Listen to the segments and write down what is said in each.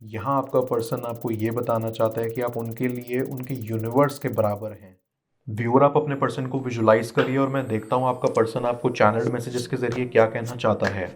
यहाँ आपका पर्सन आपको ये बताना चाहता है कि आप उनके लिए उनके यूनिवर्स के बराबर हैं। व्यूअर, आप अपने पर्सन को विजुलाइज करिए और मैं देखता हूँ आपका पर्सन आपको चैनल्ड मैसेजेस के जरिए क्या कहना चाहता है।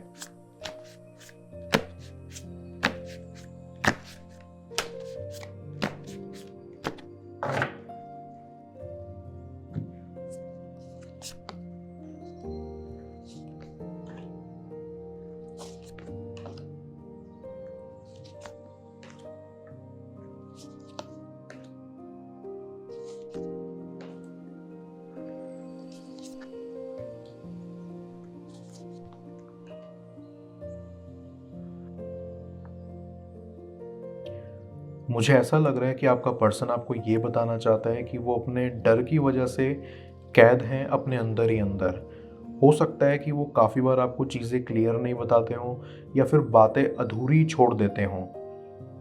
मुझे ऐसा लग रहा है कि आपका पर्सन आपको ये बताना चाहता है कि वो अपने डर की वजह से कैद हैं अपने अंदर ही अंदर। हो सकता है कि वो काफ़ी बार आपको चीज़ें क्लियर नहीं बताते हों या फिर बातें अधूरी छोड़ देते हों।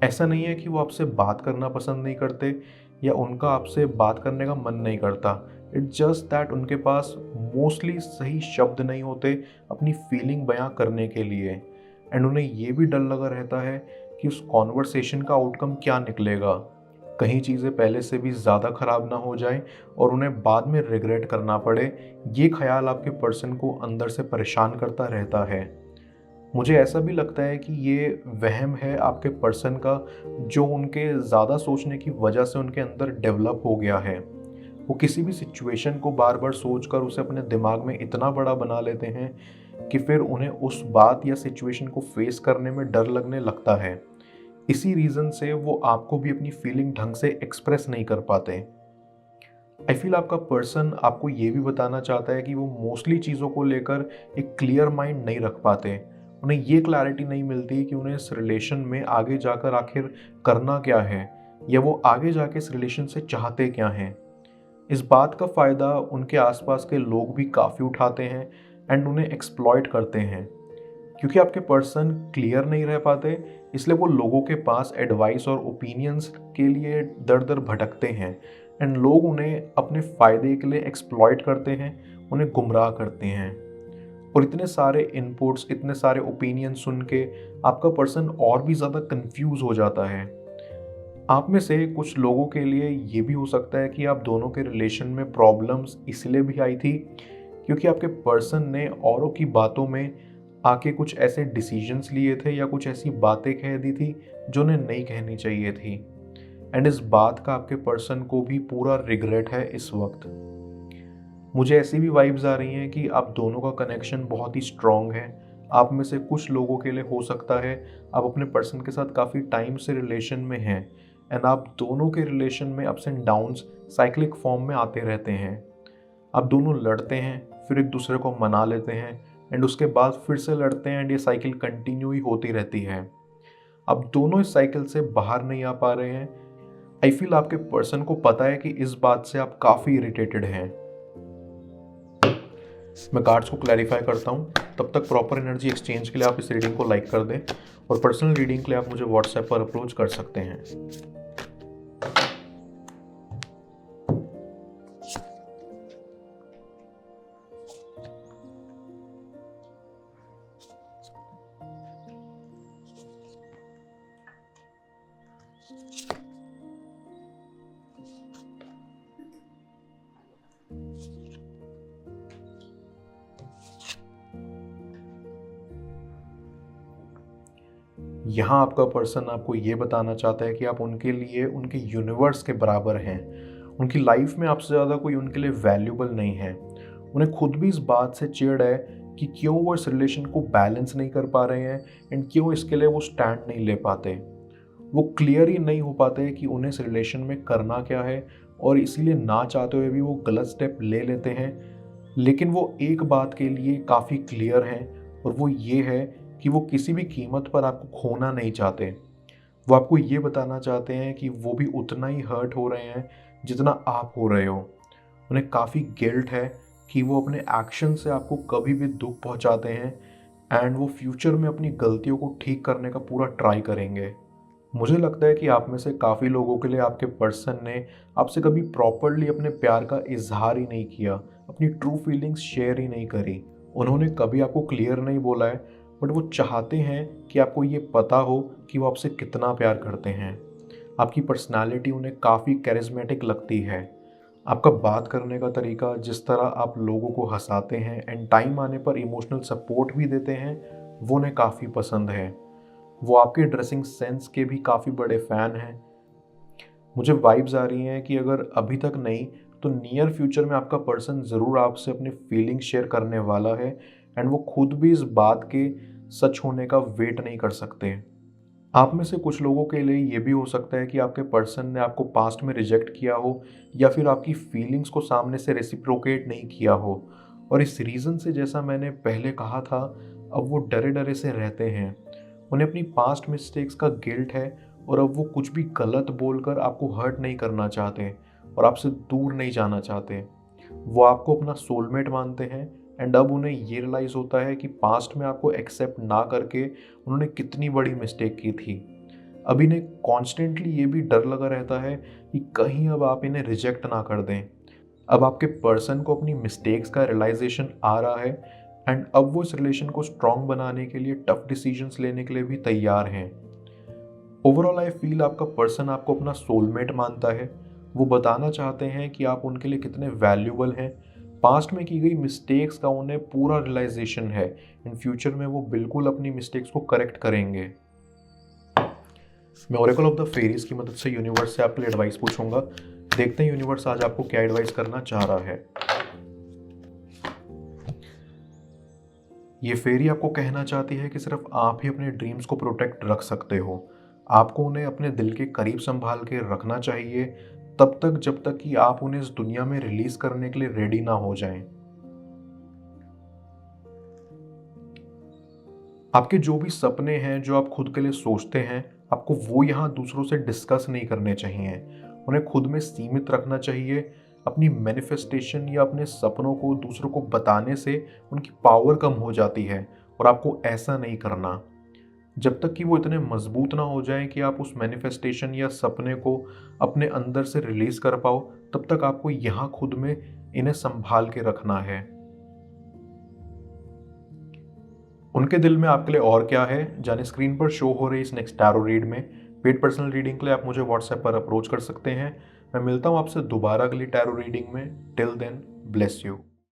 ऐसा नहीं है कि वो आपसे बात करना पसंद नहीं करते या उनका आपसे बात करने का मन नहीं करता। इट्स जस्ट दैट उनके पास मोस्टली सही शब्द नहीं होते अपनी फीलिंग बयां करने के लिए। एंड उन्हें ये भी डर लगा रहता है कि उस कॉन्वर्सेशन का आउटकम क्या निकलेगा। कहीं चीज़ें पहले से भी ज़्यादा ख़राब ना हो जाएं और उन्हें बाद में रिग्रेट करना पड़े। ये ख्याल आपके पर्सन को अंदर से परेशान करता रहता है। मुझे ऐसा भी लगता है कि ये वहम है आपके पर्सन का, जो उनके ज़्यादा सोचने की वजह से उनके अंदर डेवलप हो गया है। वो किसी भी सिचुएशन को बार बार सोचकर उसे अपने दिमाग में इतना बड़ा बना लेते हैं कि फिर उन्हें उस बात या सिचुएशन को फेस करने में डर लगने लगता है। इसी रीज़न से वो आपको भी अपनी फीलिंग ढंग से एक्सप्रेस नहीं कर पाते। आई फील आपका पर्सन आपको ये भी बताना चाहता है कि वो मोस्टली चीज़ों को लेकर एक क्लियर माइंड नहीं रख पाते। उन्हें ये क्लैरिटी नहीं मिलती कि उन्हें इस रिलेशन में आगे जाकर आखिर करना क्या है, या वो आगे जाके इस रिलेशन से चाहते क्या हैं। इस बात का फ़ायदा उनके आसपास के लोग भी काफ़ी उठाते हैं एंड उन्हें एक्सप्लॉइट करते हैं। क्योंकि आपके पर्सन क्लियर नहीं रह पाते, इसलिए वो लोगों के पास एडवाइस और ओपिनियंस के लिए दर दर भटकते हैं एंड लोग उन्हें अपने फ़ायदे के लिए एक्सप्लॉइट करते हैं, उन्हें गुमराह करते हैं। और इतने सारे इनपुट्स, इतने सारे ओपिनियन सुन के आपका पर्सन और भी ज़्यादा कंफ्यूज हो जाता है। आप में से कुछ लोगों के लिए ये भी हो सकता है कि आप दोनों के रिलेशन में प्रॉब्लम्स इसलिए भी आई थी क्योंकि आपके पर्सन ने औरों की बातों में आके कुछ ऐसे डिसीजंस लिए थे या कुछ ऐसी बातें कह दी थी जो उन्हें नहीं कहनी चाहिए थी। एंड इस बात का आपके पर्सन को भी पूरा रिग्रेट है इस वक्त। मुझे ऐसी भी वाइब्स आ रही हैं कि आप दोनों का कनेक्शन बहुत ही स्ट्रॉन्ग है। आप में से कुछ लोगों के लिए हो सकता है आप अपने पर्सन के साथ काफ़ी टाइम से रिलेशन में हैं एंड आप दोनों के रिलेशन में ups and downs cyclic form में आते रहते हैं। आप दोनों लड़ते हैं, फिर एक दूसरे को मना लेते हैं एंड उसके बाद फिर से लड़ते हैं एंड ये साइकिल कंटिन्यू ही होती रहती है। अब दोनों इस साइकिल से बाहर नहीं आ पा रहे हैं। आई फील आपके पर्सन को पता है कि इस बात से आप काफ़ी इरिटेटेड हैं। मैं कार्ड्स को क्लैरिफाई करता हूँ, तब तक प्रॉपर एनर्जी एक्सचेंज के लिए आप इस रीडिंग को लाइक कर दें और पर्सनल रीडिंग के लिए आप मुझे व्हाट्सएप पर अप्रोच कर सकते हैं। यहाँ आपका पर्सन आपको ये बताना चाहता है कि आप उनके लिए उनके यूनिवर्स के बराबर हैं। उनकी लाइफ में आपसे ज़्यादा कोई उनके लिए वैल्यूबल नहीं है। उन्हें खुद भी इस बात से चिढ़ है कि क्यों वो इस रिलेशन को बैलेंस नहीं कर पा रहे हैं एंड क्यों इसके लिए वो स्टैंड नहीं ले पाते। वो क्लियर ही नहीं हो पाते कि उन्हें इस रिलेशन में करना क्या है, और इसीलिए ना चाहते हुए भी वो गलत स्टेप ले लेते हैं। लेकिन वो एक बात के लिए काफ़ी क्लियर हैं, और वो ये है कि वो किसी भी कीमत पर आपको खोना नहीं चाहते। वो आपको ये बताना चाहते हैं कि वो भी उतना ही हर्ट हो रहे हैं जितना आप हो रहे हो। उन्हें काफ़ी गिल्ट है कि वो अपने एक्शन से आपको कभी भी दुख पहुंचाते हैं एंड वो फ्यूचर में अपनी गलतियों को ठीक करने का पूरा ट्राई करेंगे। मुझे लगता है कि आप में से काफ़ी लोगों के लिए आपके पर्सन ने आपसे कभी प्रॉपरली अपने प्यार का इजहार ही नहीं किया, अपनी ट्रू फीलिंग्स शेयर ही नहीं करी। उन्होंने कभी आपको क्लियर नहीं बोला है, बट वो चाहते हैं कि आपको ये पता हो कि वो आपसे कितना प्यार करते हैं। आपकी पर्सनालिटी उन्हें काफ़ी कैरिस्मेटिक लगती है। आपका बात करने का तरीका, जिस तरह आप लोगों को हँसाते हैं एंड टाइम आने पर इमोशनल सपोर्ट भी देते हैं, वो उन्हें काफ़ी पसंद है। वो आपके ड्रेसिंग सेंस के भी काफ़ी बड़े फ़ैन हैं। मुझे वाइब्स आ रही हैं कि अगर अभी तक नहीं तो नियर फ्यूचर में आपका पर्सन ज़रूर आपसे अपनी फीलिंग्स शेयर करने वाला है एंड वो खुद भी इस बात के सच होने का वेट नहीं कर सकते। आप में से कुछ लोगों के लिए ये भी हो सकता है कि आपके पर्सन ने आपको पास्ट में रिजेक्ट किया हो या फिर आपकी फीलिंग्स को सामने से रेसिप्रोकेट नहीं किया हो, और इस रीज़न से, जैसा मैंने पहले कहा था, अब वो डरे डरे से रहते हैं। उन्हें अपनी पास्ट मिस्टेक्स का गिल्ट है और अब वो कुछ भी गलत बोलकर आपको हर्ट नहीं करना चाहते और आपसे दूर नहीं जाना चाहते। वो आपको अपना सोलमेट मानते हैं एंड अब उन्हें ये रियलाइज़ होता है कि पास्ट में आपको एक्सेप्ट ना करके उन्होंने कितनी बड़ी मिस्टेक की थी। अब इन्हें कॉन्स्टेंटली ये भी डर लगा रहता है कि कहीं अब आप इन्हें रिजेक्ट ना कर दें। अब आपके पर्सन को अपनी मिस्टेक्स का रियलाइजेशन आ रहा है एंड अब वो इस रिलेशन को स्ट्रॉन्ग बनाने के लिए टफ डिसीजंस लेने के लिए भी तैयार हैं। ओवरऑल आई फील आपका पर्सन आपको अपना सोलमेट मानता है। वो बताना चाहते हैं कि आप उनके लिए कितने वैल्यूबल हैं। पास्ट में की गई मिस्टेक्स का उन्हें पूरा रियलाइजेशन है। इन फ्यूचर में वो बिल्कुल अपनी मिस्टेक्स को करेक्ट करेंगे। मैं ओरेकल ऑफ द फेरीज की मदद से यूनिवर्स से आपके लिए एडवाइस पूछूंगा। देखते हैं यूनिवर्स आज आपको क्या एडवाइस करना चाह रहा है। ये फेरी आपको कहना चाहती है कि सिर्फ आप ही अपने ड्रीम्स को प्रोटेक्ट रख सकते हो। आपको उन्हें अपने दिल के करीब संभाल के रखना चाहिए, तब तक जब तक कि आप उन्हें इस दुनिया में रिलीज करने के लिए रेडी ना हो जाएं। आपके जो भी सपने हैं, जो आप खुद के लिए सोचते हैं, आपको वो यहाँ दूसरों से डिस्कस नहीं करने चाहिए। उन्हें खुद में सीमित रखना चाहिए। अपनी मैनिफेस्टेशन या अपने सपनों को दूसरों को बताने से उनकी पावर कम हो जाती है और आपको ऐसा नहीं करना। जब तक कि वो इतने मजबूत ना हो जाएं कि आप उस मैनिफेस्टेशन या सपने को अपने अंदर से रिलीज कर पाओ, तब तक आपको यहाँ खुद में इन्हें संभाल के रखना है। उनके दिल में आपके लिए और क्या है, जाने स्क्रीन पर शो हो रही इस नेक्स्ट टैरो रीड में। पेड पर्सनल रीडिंग के लिए आप मुझे व्हाट्सएप पर अप्रोच कर सकते हैं। मैं मिलता हूँ आपसे दोबारा अगली टैरो रीडिंग में। Till then, bless you.